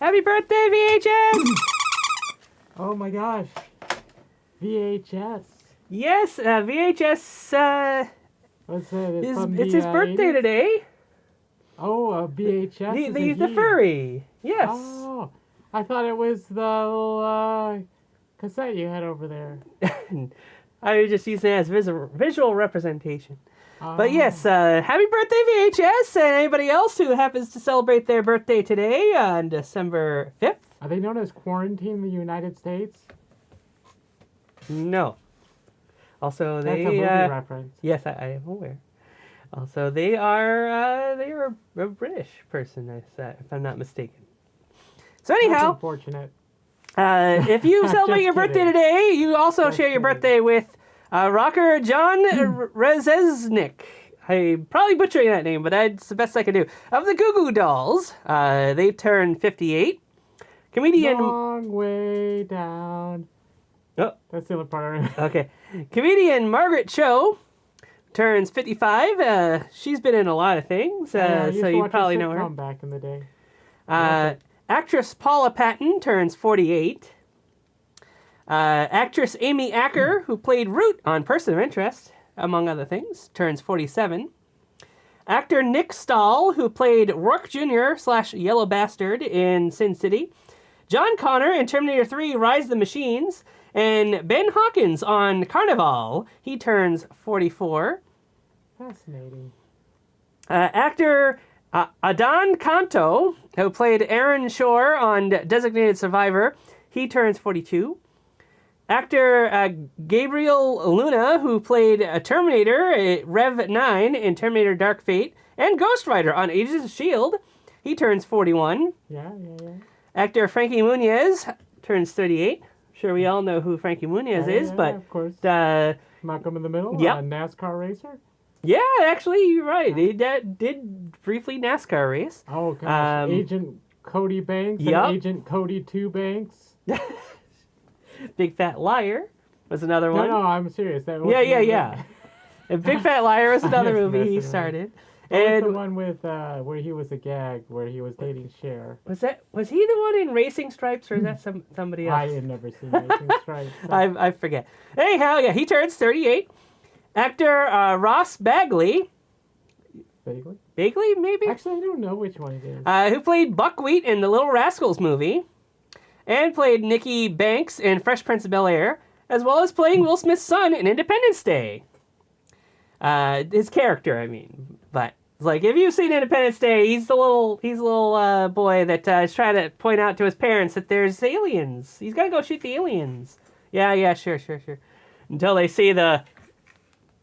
Happy birthday, VHS! Oh my gosh. VHS. Yes, VHS What's it? it's his birthday 80s? today. Oh, VHS. The furry. Yes. Oh, I thought it was the little cassette you had over there. I was just using it as visual representation. But Oh. yes, happy birthday, VHS, and anybody else who happens to celebrate their birthday today on December 5th. Are they known as Quarantine in the United States? No. Also, That's they a movie reference. yes, I am aware. Also, they are a British person, if I'm not mistaken. So That's anyhow, unfortunate. if you celebrate Just your birthday kidding. today, you also Just share your kidding. birthday with rocker John Rezesnik. I'm probably butchering that name, but that's the best I can do. Of the Goo Goo Dolls, they turned 58. Comedian... Long way down. Oh. That's the other part I remember. Okay. Comedian Margaret Cho turns 55. She's been in a lot of things, Yeah, so you probably know her. Back in the day. Actress Paula Patton turns 48. Actress Amy Acker, who played Root on Person of Interest, among other things, turns 47. Actor Nick Stahl, who played Rourke Jr. / Yellow Bastard in Sin City. John Connor in Terminator 3 Rise of the Machines. And Ben Hawkins on Carnival. He turns 44. Fascinating. Actor Adan Kanto, who played Aaron Shore on Designated Survivor, he turns 42. Actor Gabriel Luna, who played Terminator Rev 9 in Terminator Dark Fate, and Ghost Rider on Agents of S.H.I.E.L.D., he turns 41. Yeah. Actor Frankie Muniz turns 38. Sure, we all know who Frankie Muniz is, but... of course. Malcolm in the Middle, Yep. a NASCAR racer. Yeah, actually, you're right. He did briefly NASCAR race. Oh, gosh. Agent Cody Banks Yep. and Agent Cody 2 Banks. Big Fat Liar was another one. No, I'm serious. That was Yeah. And Big Fat Liar was another just movie he messing started. What was And the one with where he was a gag, where he was dating Cher? was he the one in Racing Stripes, or is that somebody else? I had never seen Racing Stripes. So. I forget. Anyhow, yeah, he turns 38. Actor Ross Bagley. Vaguely? Bagley, maybe? Actually, I don't know which one it is. Who played Buckwheat in the Little Rascals movie, and played Nikki Banks in Fresh Prince of Bel-Air, as well as playing Will Smith's son in Independence Day. His character, I mean. But it's like, if you've seen Independence Day, he's the little boy that is trying to point out to his parents that there's aliens. He's got to go shoot the aliens. Yeah, sure. Until they see the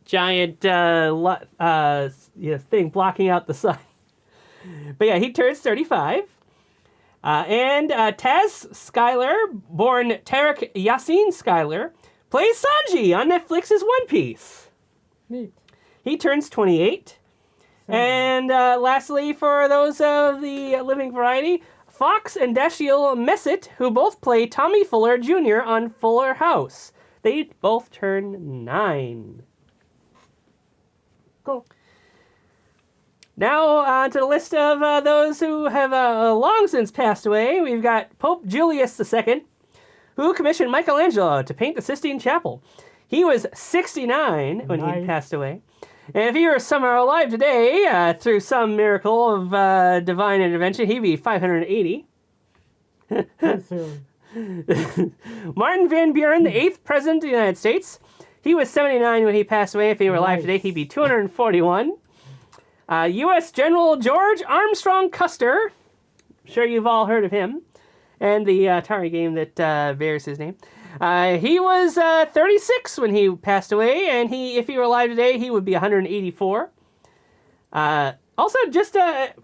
giant thing blocking out the sun. But yeah, he turns 35. And Taz Skylar, born Tarek Yassin Skylar, plays Sanji on Netflix's One Piece. Neat. He turns 28. And lastly, for those of the living variety, Fox and Dashiell Messett, who both play Tommy Fuller Jr. on Fuller House. They both turn 9. Cool. Now on to the list of those who have long since passed away. We've got Pope Julius II, who commissioned Michelangelo to paint the Sistine Chapel. He was 69 when he passed away. And if he were somehow alive today, through some miracle of divine intervention, he'd be 580. Too soon. Martin Van Buren, the 8th President of the United States. He was 79 when he passed away. If he were alive today, he'd be 241. U.S. General George Armstrong Custer. I'm sure you've all heard of him. And the Atari game that bears his name. He was 36 when he passed away, and if he were alive today, he would be 184. Also, just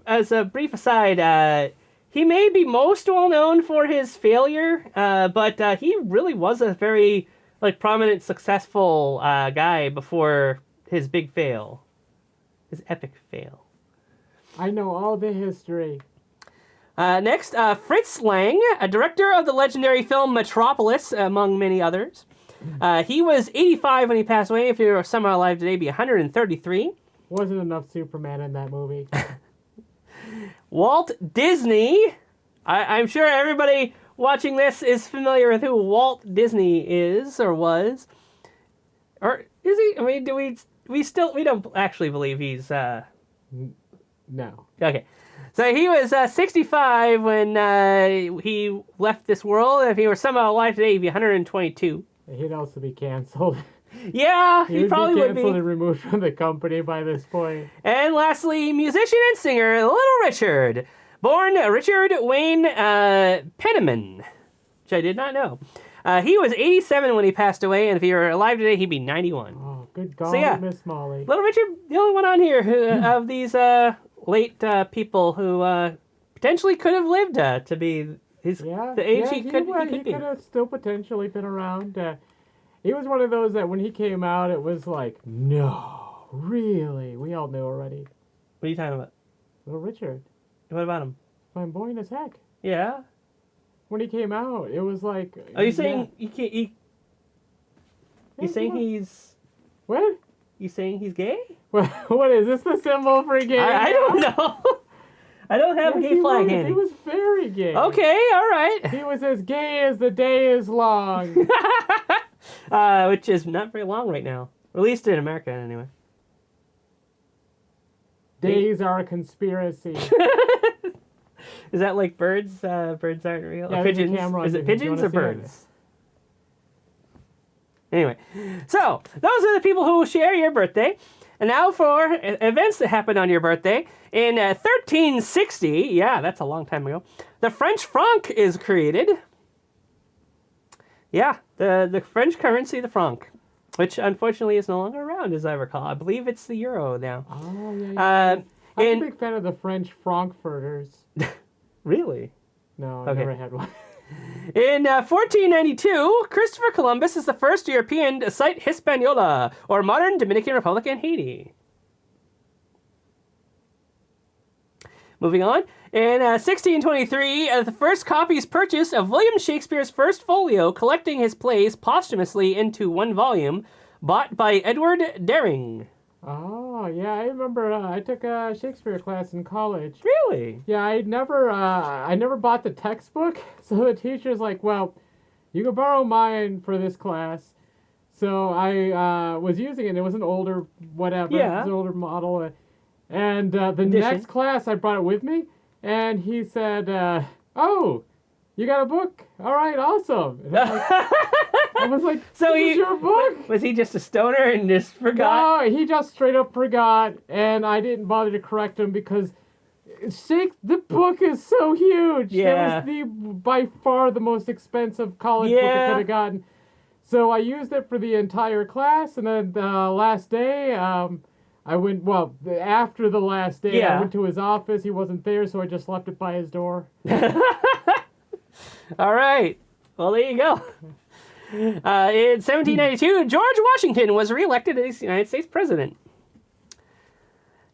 as a brief aside, he may be most well known for his failure, but he really was a very prominent, successful guy before his big fail, his epic fail. I know all the history. Next, Fritz Lang, a director of the legendary film Metropolis, among many others. He was 85 when he passed away. If he were somehow alive today, he'd be 133. Wasn't enough Superman in that movie. Walt Disney, I'm sure everybody watching this is familiar with who Walt Disney is or was. Or is he? I mean, we don't actually believe he's... No. Okay. So he was 65 when he left this world. If he were somehow alive today, he'd be 122. He'd also be canceled. Yeah, he probably would be. Canceled and removed from the company by this point. And lastly, musician and singer Little Richard. Born Richard Wayne Penniman, which I did not know. He was 87 when he passed away, and if he were alive today, he'd be 91. Oh, good God, So, yeah. Miss Molly. Little Richard, the only one on here of these late people who potentially could have lived to be the age he could be. He could have still potentially been around. He was one of those that when he came out, it was like, no, really? We all knew already. What are you talking about? Little Richard. What about him? Flamboyant as heck. Yeah. When he came out, it was like... Are you saying you can't... You saying he's... What? You saying he's gay? What is this the symbol for gay? I don't know. I don't have a gay flag handy. He was very gay. Okay, all right. He was as gay as the day is long. Which is not very long right now. At least in America, anyway. Days are a conspiracy. Is that like birds? Birds aren't real. Yeah, Or pigeons? Is it pigeons or birds? Anyway, so those are the people who share your birthday. And now for events that happened on your birthday. In 1360, yeah, that's a long time ago, the French franc is created. Yeah, the French currency, the franc, which unfortunately is no longer around, as I recall. I believe it's the euro now. Oh, yeah. I'm in- a big fan of the French Frankfurters. Really? No, I Okay. never had one. In 1492, Christopher Columbus is the first European to sight Hispaniola, or modern Dominican Republic and Haiti. Moving on. In 1623, the first copies purchased of William Shakespeare's first folio collecting his plays posthumously into one volume, bought by Edward Dering. Oh, yeah, I remember I took a Shakespeare class in college. Really? Yeah, I never bought the textbook, so the teacher's like, well, you can borrow mine for this class. So I was using it. It was an older whatever. Yeah. It was an older model. And the Edition. next class, I brought it with me, and he said, oh, you got a book? All right, awesome. And I was like, So this is your book? Was he just a stoner and just forgot? No, he just straight up forgot, and I didn't bother to correct him because the book is so huge. Yeah. It was by far the most expensive college book I could have gotten. So I used it for the entire class, and then the last day, I went, after the last day, I went to his office. He wasn't there, so I just left it by his door. All right. Well, there you go. In 1792, George Washington was reelected as United States president.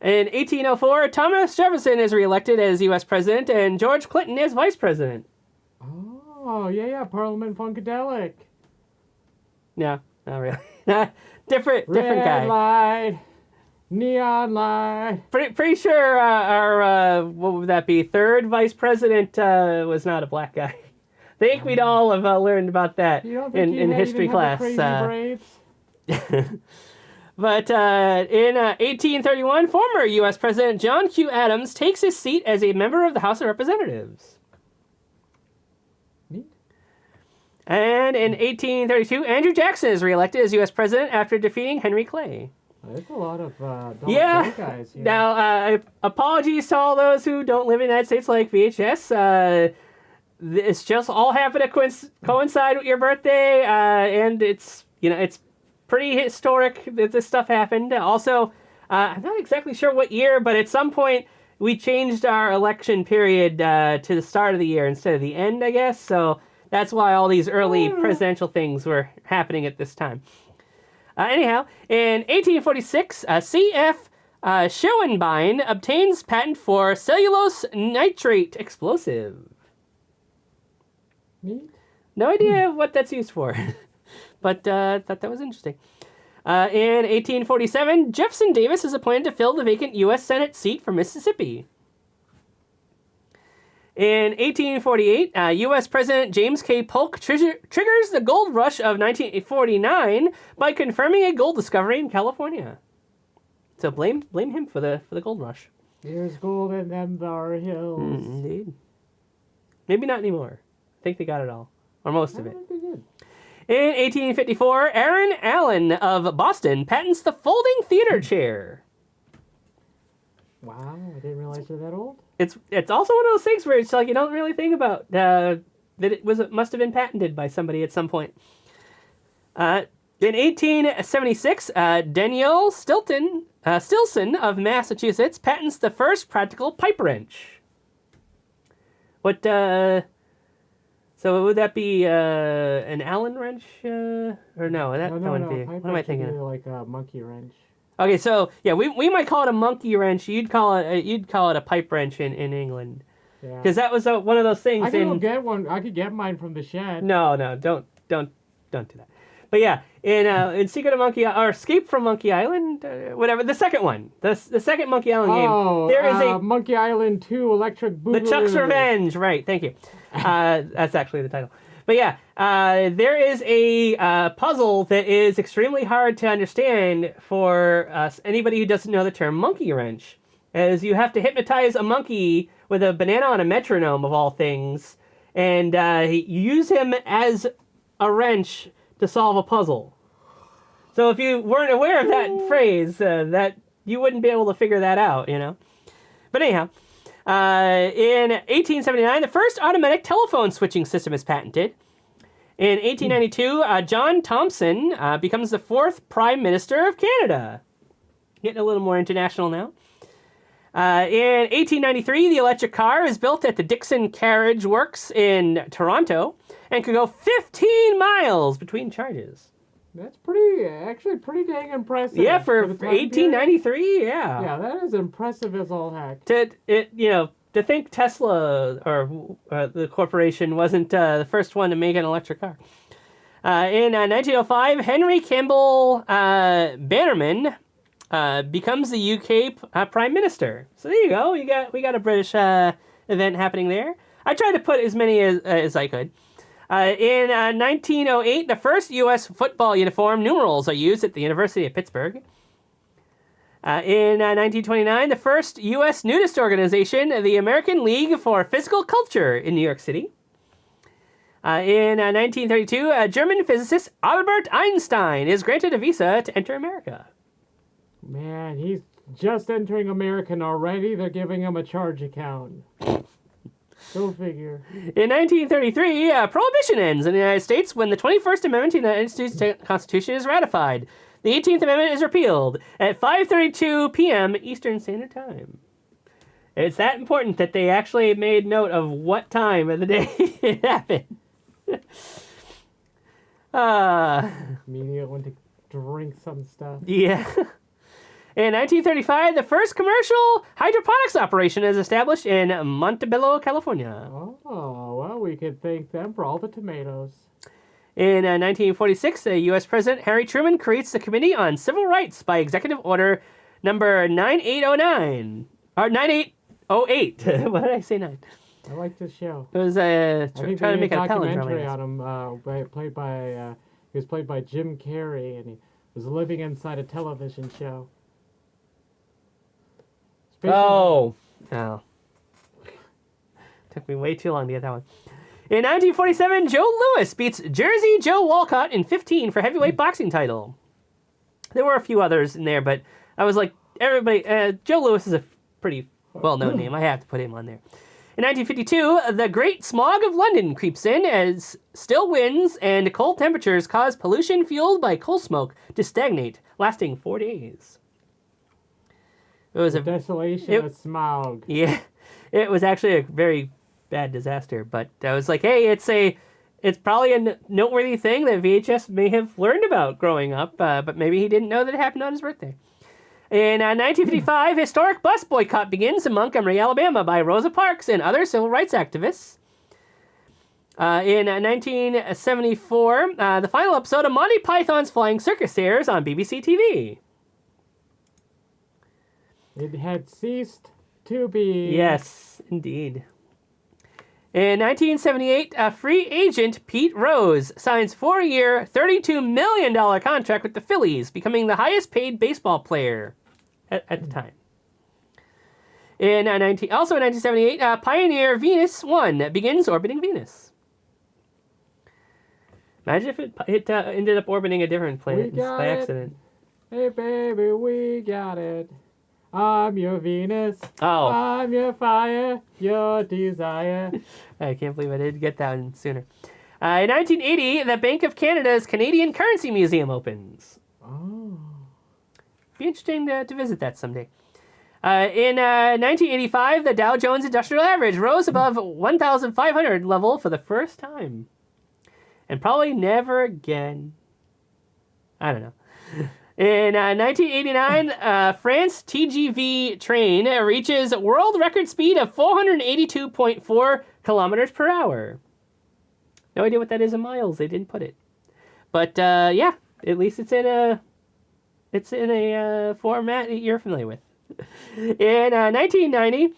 In 1804, Thomas Jefferson is reelected as U.S. president, and George Clinton is vice president. Oh, yeah, Parliament Funkadelic. No, not really. different Red guy. light, neon light. Pretty sure our what would that be? Third vice president was not a black guy. I think we'd all have learned about that in history class. Crazy braids? But in 1831, former U.S. President John Q. Adams takes his seat as a member of the House of Representatives. Neat. And in 1832, Andrew Jackson is reelected as U.S. President after defeating Henry Clay. There's a lot of Donald guys here. Now, apologies to all those who don't live in the United States like VHS. It's just all happened to coincide with your birthday, and it's pretty historic that this stuff happened. Also, I'm not exactly sure what year, but at some point we changed our election period to the start of the year instead of the end, I guess. So that's why all these early presidential things were happening at this time. Anyhow, in 1846, C.F. Schoenbein obtains patent for cellulose nitrate explosive. Neat. No idea what that's used for, but thought that was interesting. In 1847, Jefferson Davis is appointed to fill the vacant U.S. Senate seat for Mississippi. In 1848, U.S. President James K. Polk triggers the gold rush of 1949 by confirming a gold discovery in California. So blame him for the gold rush. There's gold in them thar hills. Indeed. Maybe not anymore. I think they got it all, or most of it. They did. In 1854, Aaron Allen of Boston patents the folding theater chair. Wow, I didn't realize they're that old. It's also one of those things where it's like you don't really think about that it must have been patented by somebody at some point. In 1876, Danielle Stilson of Massachusetts patents the first practical pipe wrench. What? So would that be an Allen wrench? Or no? That wouldn't be. What am I thinking? Like a monkey wrench. Okay, so yeah, we might call it a monkey wrench. You'd call it a pipe wrench in England. Yeah. Because that was one of those things. I could get one. I could get mine from the shed. No, don't do that. But yeah, in Secret of Monkey or Escape from Monkey Island, whatever the second one, the second Monkey Island game. There is a Monkey Island 2 Electric Boogaloo. The Chuck's Revenge, right? Thank you. That's actually the title. But yeah, there is a puzzle that is extremely hard to understand for anybody who doesn't know the term monkey wrench, as you have to hypnotize a monkey with a banana on a metronome of all things, and you use him as a wrench to solve a puzzle. So if you weren't aware of that phrase, that you wouldn't be able to figure that out, you know. But anyhow. In 1879, the first automatic telephone switching system is patented. In 1892, John Thompson becomes the 4th Prime Minister of Canada. Getting a little more international now. In 1893, the electric car is built at the Dixon Carriage Works in Toronto and can go 15 miles between charges. That's actually pretty dang impressive. Yeah, for 1893, yeah. Yeah, that is impressive as all heck. To think Tesla or the corporation wasn't the first one to make an electric car. In 1905, Henry Campbell Bannerman becomes the UK Prime Minister. So there you go. We got a British event happening there. I tried to put as many as I could. In 1908, the first U.S. football uniform numerals are used at the University of Pittsburgh. In 1929, the first U.S. nudist organization, the American League for Physical Culture in New York City. In 1932, German physicist Albert Einstein is granted a visa to enter America. Man, he's just entering America and already they're giving him a charge account. Go figure. In 1933, Prohibition ends in the United States when the 21st Amendment to the United States Constitution is ratified. The 18th Amendment is repealed at 5:32 p.m. Eastern Standard Time. It's that important that they actually made note of what time of the day it happened. Media went to drink some stuff. Yeah. In 1935, the first commercial hydroponics operation is established in Montebello, California. Oh, well, we could thank them for all the tomatoes. In 1946, U.S. President Harry Truman creates the Committee on Civil Rights by Executive Order number 9809. Or 9808. Why did I say 9? I like this show. It was trying to make a documentary on him. He was played by Jim Carrey, and he was living inside a television show. Oh. Took me way too long to get that one. In 1947, Joe Louis beats Jersey Joe Walcott in 15 for heavyweight boxing title. There were a few others in there, but I was like, everybody, Joe Louis is a pretty well-known name. I have to put him on there. In 1952, the Great Smog of London creeps in as still winds and cold temperatures cause pollution fueled by coal smoke to stagnate, lasting 4 days. It was desolation of smog. Yeah, it was actually a very bad disaster. But I was like, hey, it's probably a noteworthy thing that VHS may have learned about growing up, but maybe he didn't know that it happened on his birthday. In 1955, historic bus boycott begins in Montgomery, Alabama, by Rosa Parks and other civil rights activists. In 1974, the final episode of Monty Python's Flying Circus airs on BBC TV. It had ceased to be. Yes, indeed. In 1978, free agent Pete Rose signs 4-year, $32 million contract with the Phillies, becoming the highest-paid baseball player at the time. Also in 1978, Pioneer Venus 1 begins orbiting Venus. Imagine if it ended up orbiting a different planet by accident. Hey, baby, we got it. I'm your Venus. Oh. I'm your fire, your desire. I can't believe I didn't get that one sooner. In 1980, the Bank of Canada's Canadian Currency Museum opens. Oh. Be interesting to visit that someday. In 1985, the Dow Jones Industrial Average rose above 1,500 level for the first time. And probably never again. I don't know. In 1989, France TGV train reaches world record speed of 482.4 kilometers per hour. No idea what that is in miles. They didn't put it. But yeah, at least it's in a format that you're familiar with. In 1990,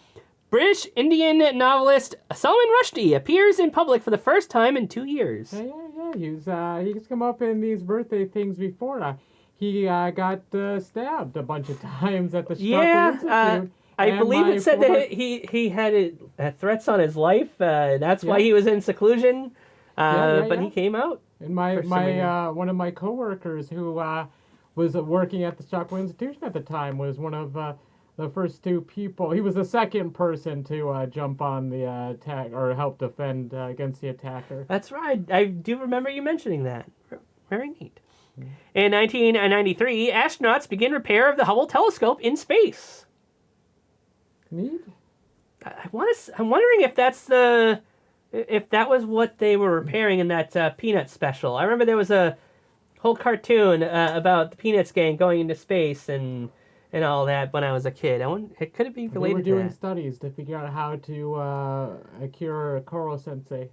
British Indian novelist Salman Rushdie appears in public for the first time in 2 years. Yeah. He's come up in these birthday things before. He got stabbed a bunch of times at the Stockwell Institute. I believe it said that he had threats on his life. That's why he was in seclusion. But he came out. And one of my coworkers who was working at the Stockwell Institution at the time was one of the first two people. He was the second person to jump on the attack or help defend against the attacker. That's right. I do remember you mentioning that. Very neat. In 1993, astronauts begin repair of the Hubble telescope in space. Neat. I'm wondering if that was what they were repairing in that Peanuts special. I remember there was a whole cartoon about the Peanuts gang going into space and all that when I was a kid. It could be related to that. They were doing studies to figure out how to cure Koro Sensei.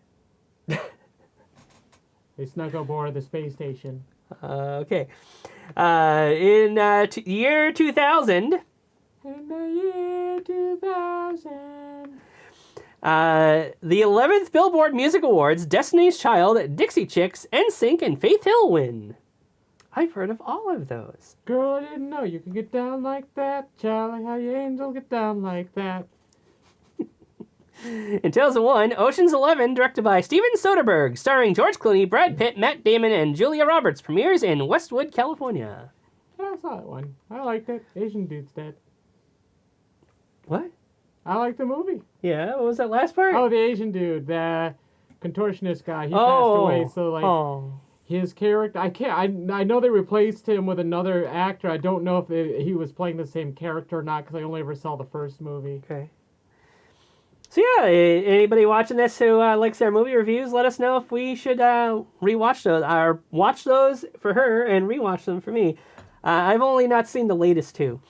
They snuck aboard the space station. Okay. In year 2000... In the year 2000... the 11th Billboard Music Awards, Destiny's Child, Dixie Chicks, NSYNC, and Faith Hill win. I've heard of all of those. Girl, I didn't know you could get down like that. Charlie, how your angel get down like that. In 2001, Ocean's 11, directed by Steven Soderbergh, starring George Clooney, Brad Pitt, Matt Damon, and Julia Roberts, premieres in Westwood, California. Yeah, I saw that one. I liked it. Asian dude's dead. What? I liked the movie. Yeah, what was that last part? Oh, the Asian dude, the contortionist guy. He passed away, so his character. I know they replaced him with another actor. I don't know if he was playing the same character or not because I only ever saw the first movie. Okay. So yeah, anybody watching this who likes our movie reviews, let us know if we should rewatch those or watch those for her and rewatch them for me. I've only not seen the latest two.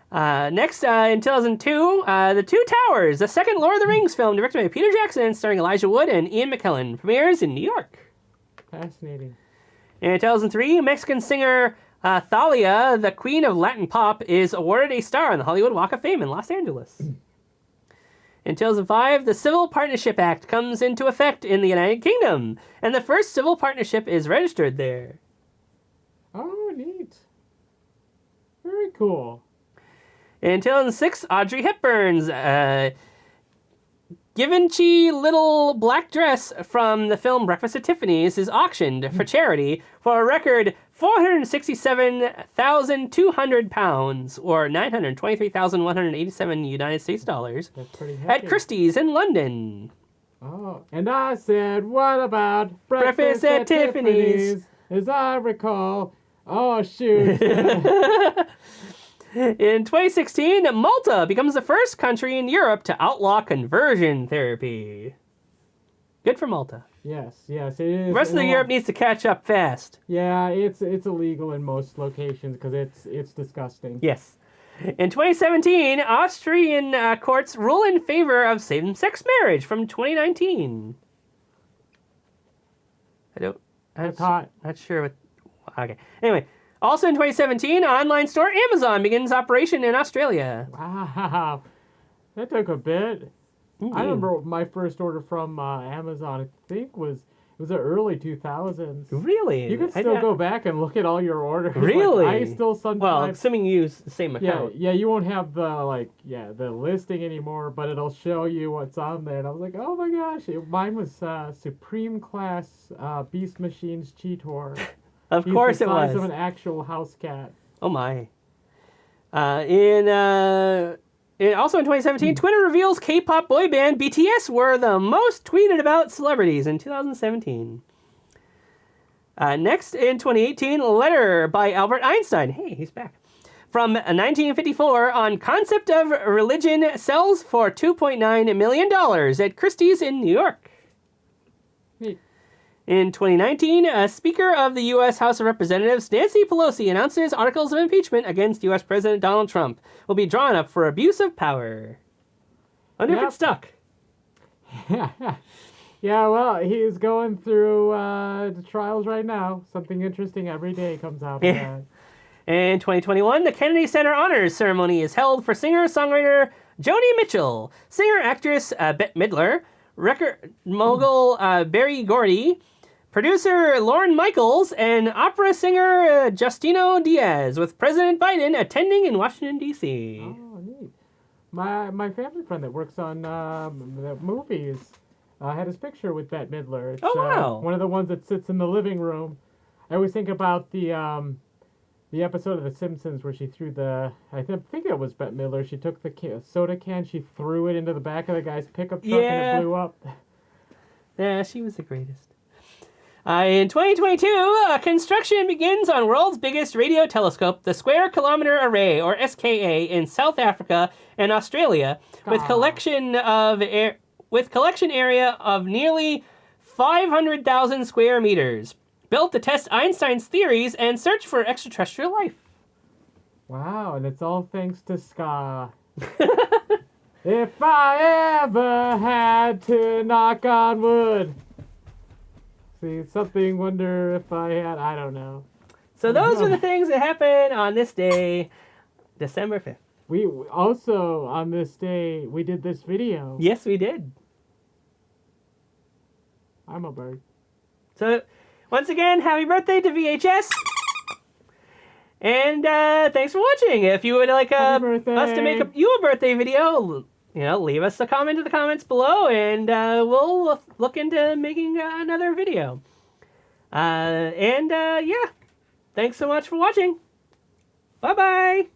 Next, in 2002, The Two Towers, the second Lord of the Rings film directed by Peter Jackson, starring Elijah Wood and Ian McKellen, premieres in New York. Fascinating. In 2003, Mexican singer Thalia, the queen of Latin pop, is awarded a star on the Hollywood Walk of Fame in Los Angeles. In 2005, the Civil Partnership Act comes into effect in the United Kingdom, and the first civil partnership is registered there. Oh, neat. Very cool. In 2006, Audrey Hepburn's Givenchy little black dress from the film Breakfast at Tiffany's is auctioned for charity for a record £467,200, or $923,187 United States dollars, That's pretty at Christie's in London. Oh, and I said, what about Breakfast at Tiffany's? As I recall. Oh, shoot. In 2016, Malta becomes the first country in Europe to outlaw conversion therapy. Good for Malta. Yes, it is. The rest of Europe needs to catch up fast. Yeah, it's illegal in most locations because it's disgusting. Yes. In 2017, Austrian courts rule in favor of same-sex marriage from 2019. That's hot. Not sure what... Okay. Anyway, also in 2017, online store Amazon begins operation in Australia. Wow. That took a bit. I remember my first order from Amazon, I think it was the early 2000s. Really? You can still go back and look at all your orders. Really? Like, I still sometimes... Well, assuming you use the same account. Yeah, you won't have the listing anymore, but it'll show you what's on there. And I was like, oh my gosh, mine was Supreme Class Beast Machines Cheetor. Of course it was. The size of an actual house cat. Oh my. Also in 2017, Twitter reveals K-pop boy band BTS were the most tweeted about celebrities in 2017. Next, in 2018, letter by Albert Einstein. Hey, he's back. From 1954 on concept of religion sells for $2.9 million at Christie's in New York. Neat. In 2019, a Speaker of the U.S. House of Representatives, Nancy Pelosi, announces articles of impeachment against U.S. President Donald Trump will be drawn up for abuse of power. Wonder if it's stuck. Yeah, well, he's going through the trials right now. Something interesting every day comes out of that. In 2021, the Kennedy Center Honors Ceremony is held for singer-songwriter Joni Mitchell, singer-actress Bette Midler, record mogul Berry Gordy, producer Lorne Michaels, and opera singer Justino Diaz, with President Biden attending in Washington, D.C. Oh, neat. My family friend that works on the movies had his picture with Bette Midler. It's, wow. One of the ones that sits in the living room. I always think about the episode of The Simpsons where she threw I think it was Bette Midler. She took the soda can, she threw it into the back of the guy's pickup truck, and it blew up. Yeah, she was the greatest. In 2022, construction begins on world's biggest radio telescope, the Square Kilometre Array, or SKA, in South Africa and Australia, with collection area of nearly 500,000 square meters, built to test Einstein's theories and search for extraterrestrial life. Wow, and it's all thanks to ska. If I ever had to knock on wood. See, something, wonder if I had, I don't know. So those were the things that happened on this day, December 5th. We also, on this day, we did this video. Yes, we did. I'm a bird. So, once again, happy birthday to VHS. And thanks for watching. If you would like us to make you a birthday video, leave us a comment in the comments below, and we'll look into making another video. Yeah, thanks so much for watching. Bye-bye.